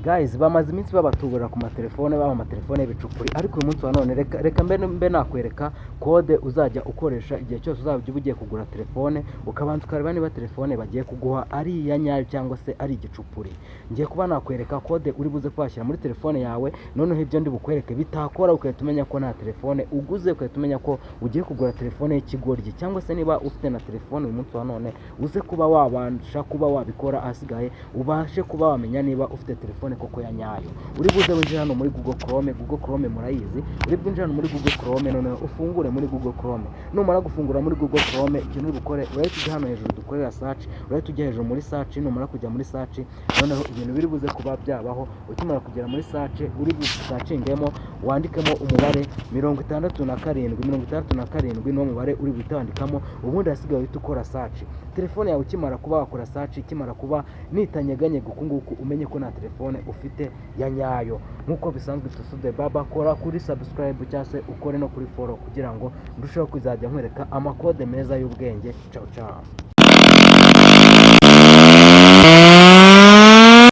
Guys, bamaze iminsi babatubura ku matelefone, baba amatelefone y'ibicupuri, ariko uyu munsi wa none reka mbe nakwereka kode uzajya ukoresha igihe cyose uzajya ugiye kugura telefone, ukabanza ukareba niba telefone bagiye kuguha ari iya nyayo cyangwa se ari igicupuri. Ngiye kuba nakwereka kode uri buze kwashyira muri telefone yawe, noneho ibyo ndi bukwereke bitakora ukahita umenya ko nta telefone uguze, ukahita umenya ko ugiye kugura telefone y'ikigoryi, cyangwa se niba ufite na telefone uyu munsi wa none uze kuba wabasha kuba wabikora, ahasigaye ubashe kuba wamenya niba ufite telefone koko ya nyayo. Uri buze winjira hano muri Google Chrome murayizi, uri bwinjira hano muri Google Chrome, noneho ufungure muri Google Chrome. Numara gufungura muri Google Chrome, ikintu uri bukore urahita ujya hano hejuru dukorera search, urahita ujya hejuru muri search. Numara kujya muri search, noneho ibintu biri buze kuba byabaho, ukimara kugera muri search uri busacingemo wandikemo umubare 67 no mubare uri butandikamo, ubundi hasigaye uhita ukora search. Telefone yawe ukimara kuba wakora search, ikimara kuba nitanyeganyega ukunguku, umenye ko na telefone ufite ya nyayo. Nkuko bisanzwe Tusude Baba, kora kuri subscribe cyangwa se ukore no kuri follow kugira ngo ndusheho kuzajya nkwereka amakode meza y'ubwenge. Ciao ciao.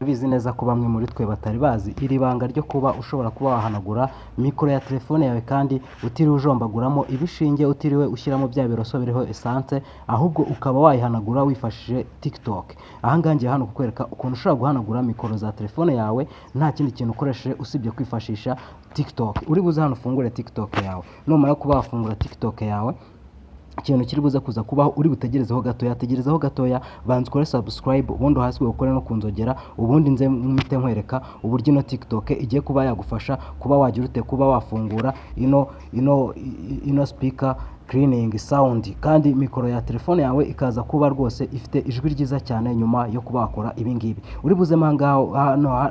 Bizi neza ko bamwe muri twe batari bazi iri banga ryo kuba ushobora kuba wahanagura mikoro ya telefone yawe kandi utiriwe ujombaguramo ibishinge, utiriwe ushyiramo bya biroso biriho essence, ahubwo ukaba wayihanagura wifashishije TikTok. Ahangaha ngiye hano kukwereka ukuntu ushobora guhanagura mikoro za telefone yawe nta kindi kintu ukoresheje usibye kwifashisha TikTok. Uri buze hano ufungure TikTok yawe, numara kuba wafungura TikTok yawe, ikintu kiri buze kuza kubaho uri butegerezeho gatoya, banza ukore subscribe, ubundi hasi ukore no kunzogera, ubundi nze mwite nkwereka uburyo ino TikTok igiye kuba yagufasha kuba wagira ute kuba wafungura ino speaker cleaning sound, kandi mikoro ya telefone yawe ikaza kuba rwose ifite ijwi ryiza cyane nyuma yo kuba wakora ibi ngibi. Uri buze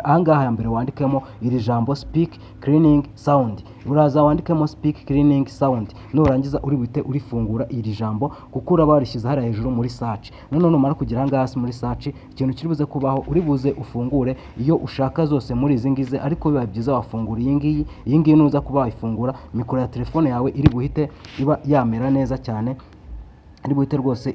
ahangaha ya mbere wandikemo iri jambo speak cleaning sound, uraza wandikemo speak cleaning sound, nurangiza uri buhite urifungura iri jambo kuko uraba warishyize hariya hejuru muri search. Noneho numara kugera ahangaha hasi muri search, ikintu kiri buze kubaho uri buze ufungure iyo ushaka zose muri izi ngizi, ariko biba byiza wafungura iyi ngiyi. Nuza kuba wayifungura, mikoro ya telefone yawe iri buhite iba yamera neza cyane, iri buhite rwose